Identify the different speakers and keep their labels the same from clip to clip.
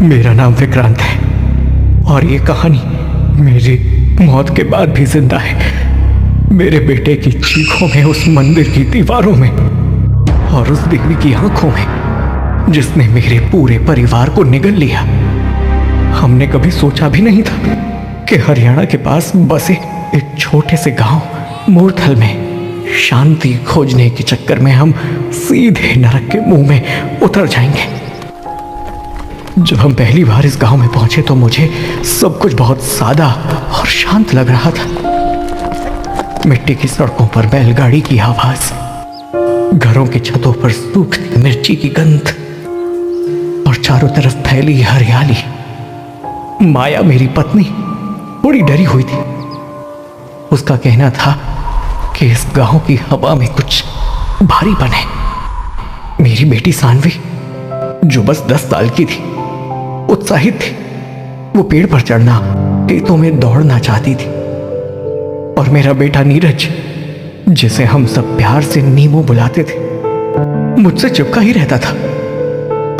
Speaker 1: मेरा नाम विक्रांत है और ये कहानी मेरी मौत के बाद भी जिंदा है। मेरे बेटे की चीखों में, उस मंदिर की दीवारों में और उस देवी की आंखों में जिसने मेरे पूरे परिवार को निगल लिया। हमने कभी सोचा भी नहीं था कि हरियाणा के पास बसे एक छोटे से गांव मूरथल में शांति खोजने के चक्कर में हम सीधे नरक के मुंह में उतर जाएंगे। जब हम पहली बार इस गांव में पहुंचे तो मुझे सब कुछ बहुत सादा और शांत लग रहा था। मिट्टी की सड़कों पर बैलगाड़ी की आवाज, घरों की छतों पर सूखती मिर्ची की गंध और चारों तरफ फैली हरियाली। माया मेरी पत्नी बड़ी डरी हुई थी। उसका कहना था कि इस गांव की हवा में कुछ भारीपन है। मेरी बेटी सानवी, जो बस 10 साल की थी, उत्साहित थी। वो पेड़ पर चढ़ना, खेतों में दौड़ना चाहती थी। और मेरा बेटा नीरज, जिसे हम सब प्यार से नीमू बुलाते थे, मुझसे चिपका ही रहता था।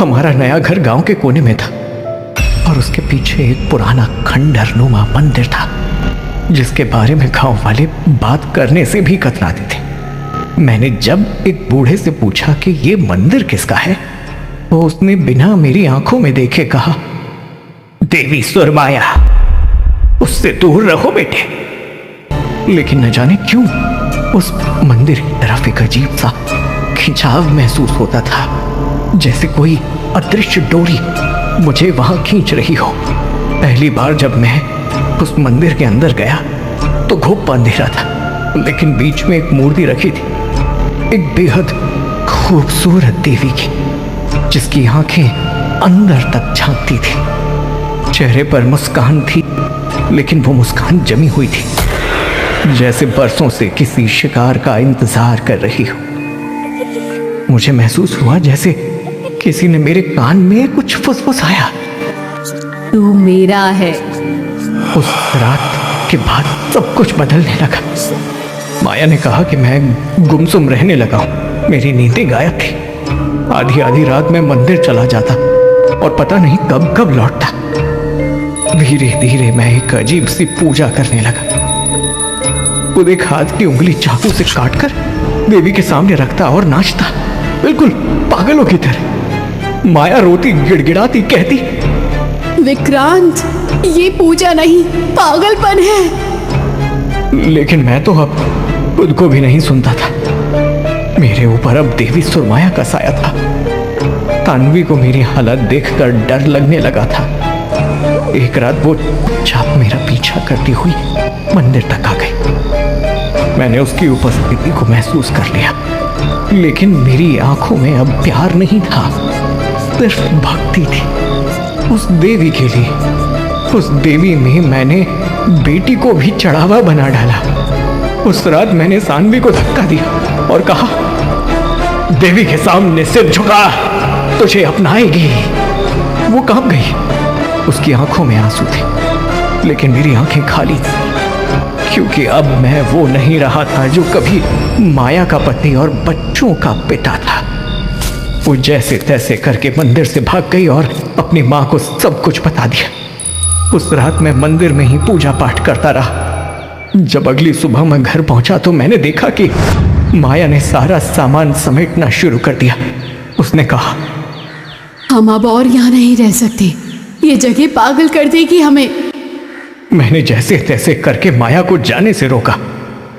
Speaker 1: हमारा नया घर गांव के कोने में था और उसके पीछे एक पुराना खंडहरनुमा मंदिर था जिसके बारे में गांव वाले बात करने से भी कतराते थे। मैंने जब एक बूढ़े से पूछा कि ये मंदिर किसका है, तो उसने बिना मेरी आंखों में देखे कहा, देवी सुरमाया, उससे दूर रहो बेटे। लेकिन न जाने क्यों उस मंदिर की तरफ एक अजीब सा खिंचाव महसूस होता था, जैसे कोई अदृश्य डोरी मुझे वहां खींच रही हो। पहली बार जब मैं उस मंदिर के अंदर गया तो घुप अंधेरा था, लेकिन बीच में एक मूर्ति रखी थी, एक बेहद खूबसूरत देवी की, जिसकी आंखें अंदर तक झांकती थी। चेहरे पर मुस्कान थी, लेकिन वो मुस्कान जमी हुई थी, जैसे बरसों से किसी शिकार का इंतजार कर रही हो। मुझे महसूस हुआ जैसे किसी ने मेरे कान में कुछ फुसफुसाया।
Speaker 2: तू मेरा है।
Speaker 1: उस रात के बाद सब कुछ बदलने लगा। माया ने कहा कि मैं गुमसुम रहने लगा हूं। मेरी नींदें गायब थी। आधी आधी रात में मंदिर चला जाता और पता नहीं कब कब लौटता। धीरे धीरे मैं एक अजीब सी पूजा करने लगा। खुद एक हाथ की उंगली चाकू से काटकर देवी के सामने रखता और नाचता, बिल्कुल पागलों की तरह। माया रोती गिड़गिड़ाती कहती,
Speaker 2: विक्रांत, ये पूजा नहीं, पागलपन है।
Speaker 1: लेकिन मैं तो अब खुद को भी नहीं सुनता था। मेरे ऊपर अब देवी सुरमाया का साया था। तानवी को मेरी हालत देखकर डर लगने लगा था। एक रात वो चुपचाप मेरा पीछा करती हुई मंदिर तक आ गई। मैंने उसकी उपस्थिति को महसूस कर लिया, लेकिन मेरी आंखों में अब प्यार नहीं था, सिर्फ भक्ति थी उस देवी के लिए। उस देवी में मैंने बेटी को भी चढ़ावा बना डाला। उस रात मैंने सानवी को धक्का दिया और कहा, देवी के सामने सिर झुका, तुझे अपनाएगी। वो कांप गई। उसकी आंखों में आंसू थे, लेकिन मेरी आंखें खाली थी, क्योंकि अब मैं वो नहीं रहा था जो कभी माया का पति और बच्चों का पिता था। वो जैसे तैसे करके मंदिर से भाग गई और अपनी मां को सब कुछ बता दिया। उस रात मैं मंदिर में ही पूजा पाठ करता रहा। जब अगली सुबह मैं घर पहुंचा तो मैंने देखा कि माया ने सारा सामान समेटना शुरू कर दिया। उसने कहा,
Speaker 2: हम अब और यहाँ नहीं रह सकते, ये जगह पागल कर देगी हमें।
Speaker 1: मैंने जैसे तैसे करके माया को जाने से रोका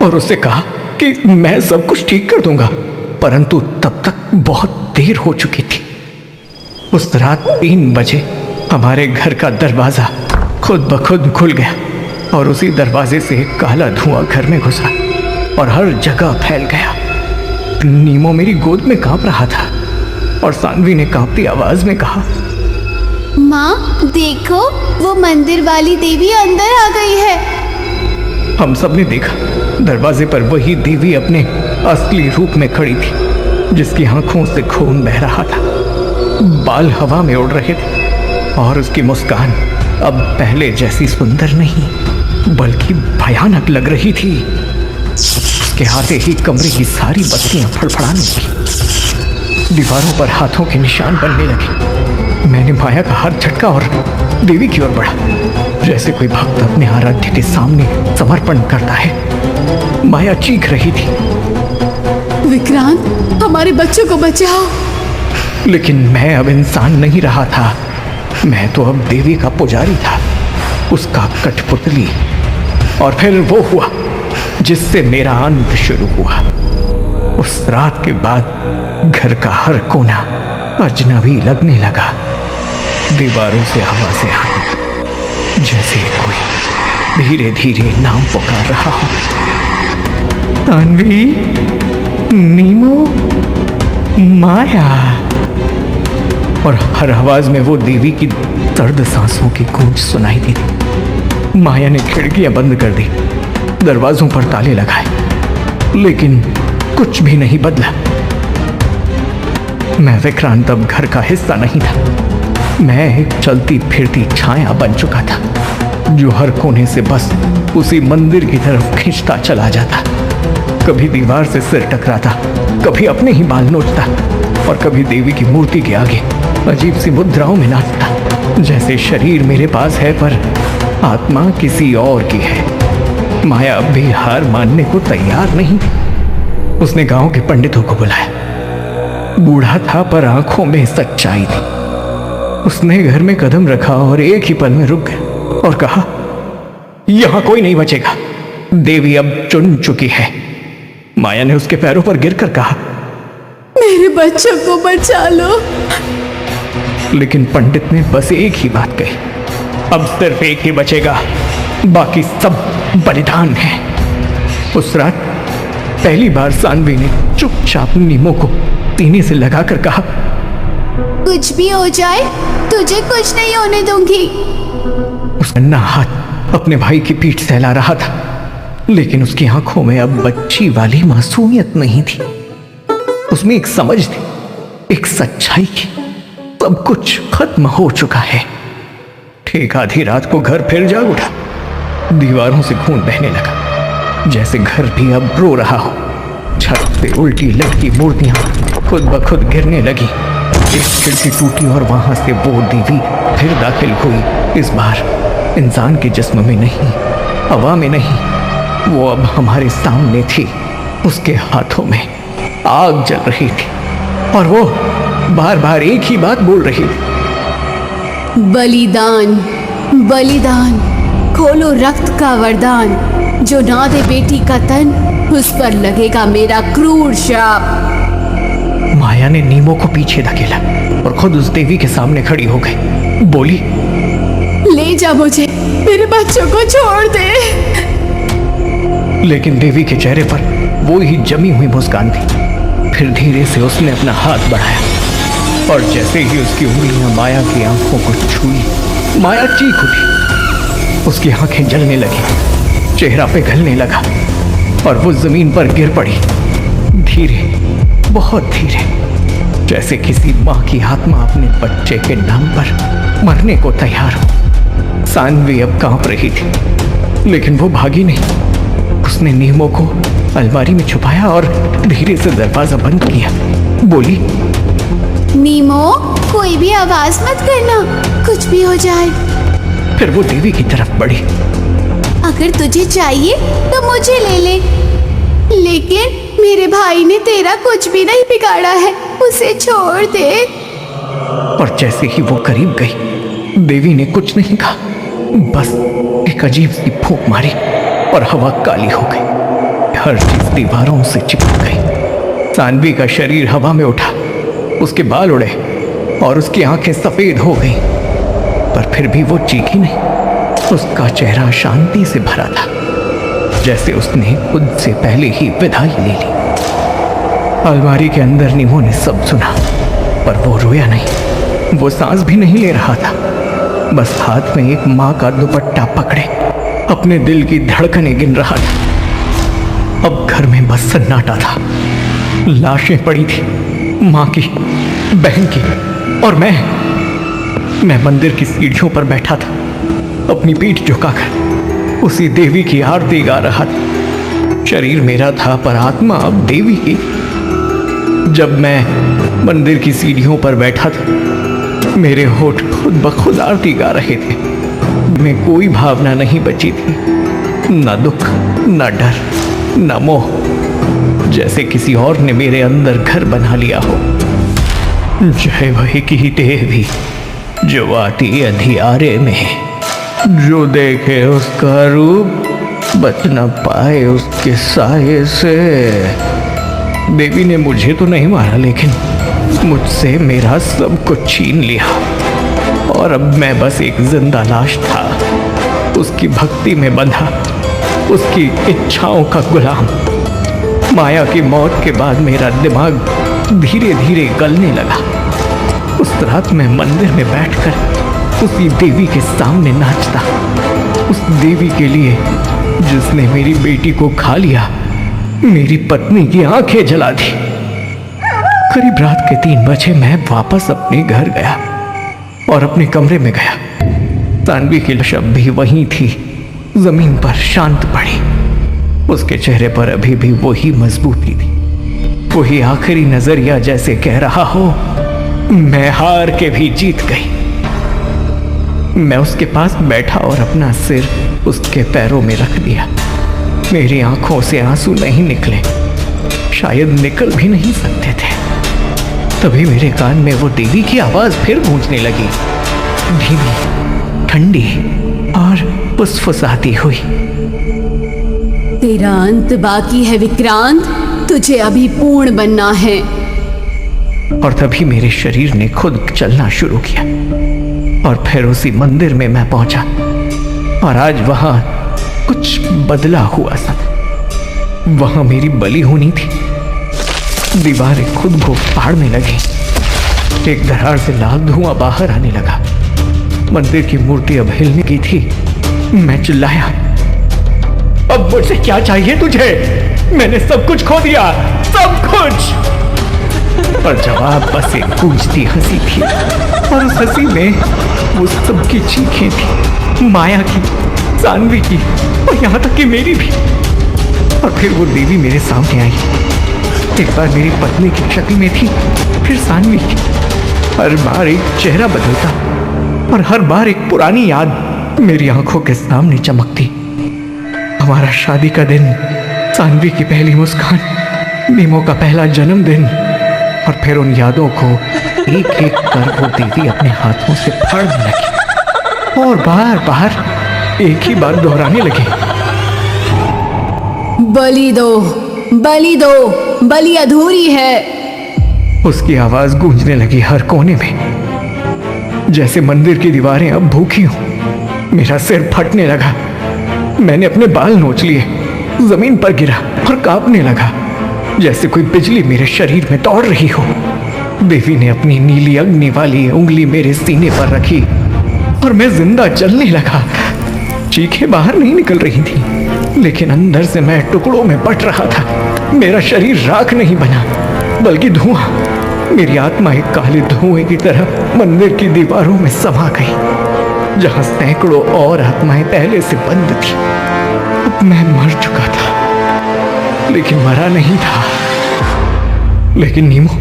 Speaker 1: और उससे कहा कि मैं सब कुछ ठीक कर दूंगा, परंतु तब तक बहुत देर हो चुकी थी। उस रात 3 बजे हमारे घर का दरवाजा खुद ब खुद खुल गया और उसी दरवाजे से एक काला धुआं घर में घुसा और हर जगह फैल गया। नीमो मेरी गोद में कांप रहा था और सानवी ने कांपती आवाज में कहा,
Speaker 3: माँ देखो, वो मंदिर वाली देवी अंदर आ गई है।
Speaker 1: हम सब ने देखा, दरवाजे पर वही देवी अपने असली रूप में खड़ी थी, जिसकी आंखों से खून बह रहा था। बाल हवा में उड़ रहे थे और उसकी मुस्कान अब पहले जैसी सुंदर नहीं बल्कि भयानक लग रही थी। उसके आते ही कमरे की सारी बत्तियां फड़फड़ाने लगी। दीवारों पर हाथों के निशान बनने लगे। मैंने माया का हाथ झटका और देवी की ओर बढ़ा, जैसे कोई भक्त अपने आराध्य के सामने समर्पण करता है। माया चीख रही थी,
Speaker 2: विक्रांत, हमारे बच्चों को बचाओ।
Speaker 1: लेकिन मैं अब इंसान नहीं रहा था, मैं तो अब देवी का पुजारी था, उसका कठपुतली। और फिर वो हुआ जिससे मेरा अंत शुरू हुआ। उस रात के बाद घर का हर कोना अजनबी लगने लगा। दीवारों से आवाजें से आई, जैसे कोई धीरे धीरे नाम पुकार रहा हो। तान्वी, नीमो, माया। और हर आवाज में वो देवी की दर्द सांसों की गूंज सुनाई दी थी। माया ने खिड़कियां बंद कर दी, दरवाजों पर ताले लगाए, लेकिन कुछ भी नहीं बदला। मैं विक्रांत अब घर का हिस्सा नहीं था। मैं एक चलती फिरती छाया बन चुका था, जो हर कोने से बस उसी मंदिर की तरफ खींचता चला जाता। कभी दीवार से सिर टकराता, कभी अपने ही बाल नोचता, और कभी देवी की मूर्ति के आगे अजीब सी मुद्राओं में नाचता, जैसे शरीर मेरे पास है पर आत्मा किसी और की है। माया अब भी हार मानने को तैयार नहीं। उसने गांव के पंडितों को बुलाया। बूढ़ा था पर आंखों में सच्चाई थी। उसने घर में कदम रखा और एक ही पल में रुक गया और कहा, यहां कोई नहीं बचेगा, देवी अब चुन चुकी है। माया ने उसके पैरों पर गिरकर कहा,
Speaker 2: मेरे बच्चों को बचा लो।
Speaker 1: लेकिन पंडित ने बस एक ही बात कही, अब सिर्फ एक ही बचेगा, बाकी सब बलिदान है। उस रात पहली बार सानवी ने चुपचाप नीमो को सीने से लगाकर कहा,
Speaker 3: कुछ भी हो जाए तुझे कुछ नहीं होने दूंगी।
Speaker 1: उसका नन्हा हाथ अपने भाई की पीठ सहला रहा था, लेकिन उसकी आंखों में अब बच्ची वाली मासूमियत नहीं थी। उसमें एक समझ थी, एक सच्चाई की। सब कुछ खत्म हो चुका है। ठीक आधी रात को घर फिर जाग उठा। दीवारों से खून बहने लगा, जैसे घर भी अब रो रहा हो। छत पे उल्टी लटकी मूर्तियां खुद ब खुद गिरने लगी। एक खिड़की टूटी और वहां से वो देवी फिर दाखिल हुई। इस बार इंसान के जिस्म में नहीं, हवा में नहीं, वो अब हमारे सामने थी। उसके हाथों में आग जल रही थी और वो बार बार एक ही बात बोल रही थी,
Speaker 2: बलिदान, बलिदान, खोलो रक्त का वरदान, जो ना दे बेटी का तन, उस पर लगेगा मेरा क्रूर शाप।
Speaker 1: माया ने नीमो को पीछे धकेला और खुद उस देवी के सामने खड़ी हो गई। बोली,
Speaker 2: ले जा मुझे, मेरे बच्चों को छोड़ दे।
Speaker 1: लेकिन देवी के चेहरे पर वो ही जमी हुई मुस्कान थी। फिर धीरे से उसने अपना हाथ बढ़ाया और जैसे ही उसकी उंगलियां माया की आंखों को छुई, माया चीख उठी। उसकी आंखें जलने लगी, चेहरा पिघलने लगा और वो जमीन पर गिर पड़ी। धीरे, बहुत धीरे, जैसे किसी माँ की आत्मा अपने बच्चे के नाम पर मरने को तैयार हो। सानवी अब कांप रही थी, लेकिन वो भागी नहीं। उसने नीमो को अलमारी में छुपाया और धीरे से दरवाजा बंद किया। बोली,
Speaker 3: नीमो, कोई भी आवाज मत करना, कुछ भी हो जाए।
Speaker 1: फिर वो देवी की तरफ बढ़ी।
Speaker 3: अगर तुझे चाहिए तो मुझे ले ले, लेकिन मेरे भाई ने तेरा कुछ भी नहीं बिगाड़ा है, उसे छोड़ दे।
Speaker 1: और जैसे ही वो करीब गई, देवी ने कुछ नहीं कहा, बस एक अजीब सी फूंक मारी और हवा काली हो गई। हर चीज दीवारों से चिपक गई। सानवी का शरीर हवा में उठा, उसके बाल उड़े और उसकी आंखें सफेद हो गई, पर फिर भी वो चीखी नहीं। उसका चेहरा शांति से भरा था, जैसे उसने खुद से पहले ही विदाई ले ली। अलमारी के अंदर नीमो ने सब सुना, पर वो रोया नहीं, वो सांस भी नहीं ले रहा था। बस हाथ में एक माँ का दुपट्टा पकड़े अपने दिल की धड़कनें गिन रहा था। अब घर में बस सन्नाटा था। लाशें पड़ी थी, माँ की, बहन की, और मैं मंदिर की सीढ़ियों पर बैठा था, अपनी पीठ झुकाकर उसी देवी की आरती गा रहा था। शरीर मेरा था पर आत्मा अब देवी की। जब मैं मंदिर की सीढ़ियों पर बैठा था, मेरे होठ खुद ब खुद आरती गा रहे थे। में कोई भावना नहीं बची थी, न दुख, न डर, न मोह। जैसे किसी और ने मेरे अंदर घर बना लिया हो। जय वही की देवी जो आती अंधियारे में, जो देखे उसका रूप बच न पाए उसके साये से। देवी ने मुझे तो नहीं मारा, लेकिन मुझसे मेरा सब कुछ छीन लिया और अब मैं बस एक जिंदा लाश था, उसकी भक्ति में बंधा, उसकी इच्छाओं का गुलाम। माया की मौत के बाद मेरा दिमाग धीरे धीरे गलने लगा। उस रात मैं मंदिर में बैठकर उसी देवी के सामने नाचता, उस देवी के लिए जिसने मेरी बेटी को खा लिया, मेरी पत्नी की आंखें जला दी। करीब रात के 3 बजे मैं वापस अपने घर गया और अपने कमरे में गया। सानवी की लाश अब भी वहीं थी, जमीन पर शांत पड़ी। उसके चेहरे पर अभी भी वही मजबूती थी, वही आखिरी नजरिया जैसे कह रहा हो मैं हार के भी जीत गई। मैं उसके पास बैठा और अपना सिर उसके पैरों में रख दिया। मेरी आंखों से आंसू नहीं निकले, शायद निकल भी नहीं सकते थे। तभी मेरे कान में वो देवी की आवाज फिर गूंजने लगी, धीमी, ठंडी और फुसफुसाती हुई।
Speaker 2: तेरा अंत बाकी है विक्रांत, तुझे अभी पूर्ण बनना है।
Speaker 1: और तभी मेरे शरीर ने खुद चलना शुरू किया और फिर उसी मंदिर में मैं पहुंचा और आज वहां कुछ बदला हुआ सा। वहां मेरी बलि होनी थी। दीवारें खुद को फाड़ने लगी, एक दरार से लाल धुआं बाहर आने लगा। मंदिर की मूर्ति अब हिलने की थी। मैं चिल्लाया, अब मुझसे क्या चाहिए तुझे? मैंने सब कुछ खो दिया, सब कुछ। और जवाब बस एक गूंजती हंसी थी और उस हंसी में वो सबकी चीखें थी, माया की, सानवी की और यहाँ तक कि मेरी भी। और फिर वो देवी मेरे सामने आई, एक बार मेरी पत्नी की शक्ल में थी, फिर सानवी की। हर बार एक चेहरा बदलता और हर बार एक पुरानी याद मेरी आंखों के सामने चमकती। हमारा शादी का दिन, सानवी की पहली मुस्कान, नीमो का पहला जन्मदिन। और फिर उन यादों को एक एक कर वो देवी अपने हाथों से फाड़ने लगी और बार बार एक ही बात दोहराने लगी,
Speaker 2: बलि दो, बलि दो, बलि अधूरी है।
Speaker 1: उसकी आवाज गूंजने लगी हर कोने में, जैसे मंदिर की दीवारें अब भूखी हों। मेरा सिर फटने लगा, मैंने अपने बाल नोच लिए, जमीन पर गिरा और कांपने लगा, जैसे कोई बिजली मेरे शरीर में दौड़ रही हो। देवी ने अपनी नीली अग्नि वाली उंगली मेरे सीने पर रखी और मैं जिंदा जलने लगा। चीखें बाहर नहीं निकल रही थी, लेकिन अंदर से मैं टुकड़ों में बट रहा था। मेरा शरीर राख नहीं बना, बल्कि धुआं। मेरी आत्मा एक काले धुएं की तरह मंदिर की दीवारों में समा गई, जहां सैकड़ों और आत्माएं पहले से बंद थी। अब मैं मर चुका था, लेकिन मरा नहीं था। लेकिन नीमो,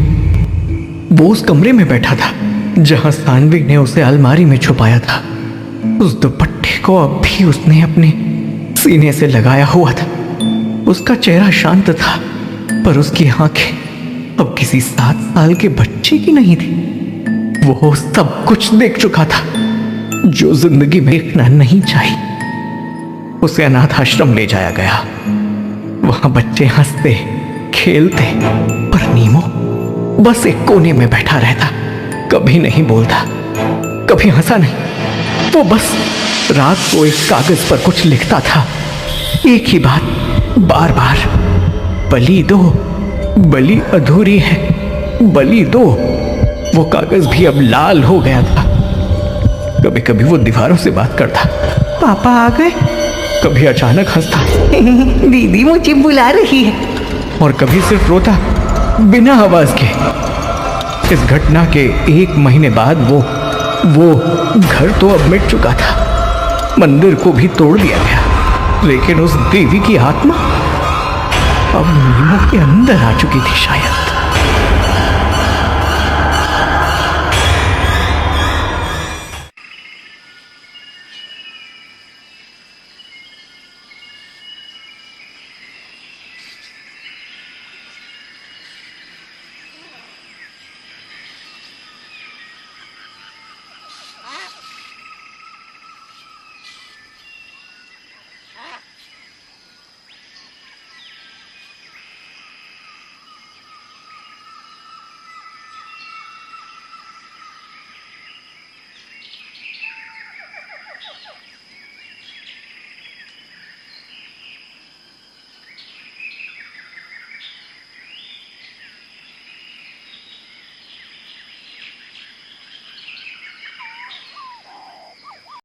Speaker 1: वो उस कमरे में बैठा था जहां सानवी ने उसे अलमारी में छुपाया था। उस दुपट्टे को अब भी उसने अपने सीने से लगाया हुआ था। उसका चेहरा शांत था, पर उसकी आंखें अब किसी 7 साल के बच्चे की नहीं थी। वो सब कुछ देख चुका था जो जिंदगी में देखना नहीं चाहिए। उसे अनाथ आश्रम ले जाया गया। वहां बच्चे हंसते खेलते, पर नीमो बस एक कोने में बैठा रहता, कभी नहीं बोलता, कभी हंसा नहीं। वो बस रात को एक कागज पर कुछ लिखता था, एक ही बात बार बार, बलि दो, बलि अधूरी है, बलि दो। वो कागज भी अब लाल हो गया था। कभी कभी वो दीवारों से बात करता, पापा आ गए। कभी अचानक हंसता, दीदी मुझे बुला रही है। और कभी सिर्फ रोता, बिना आवाज के। इस घटना के 1 महीने बाद वो घर तो अब मिट चुका था, मंदिर को भी तोड़ दिया गया, लेकिन उस देवी की आत्मा अब नीमो के अंदर आ चुकी थी शायद।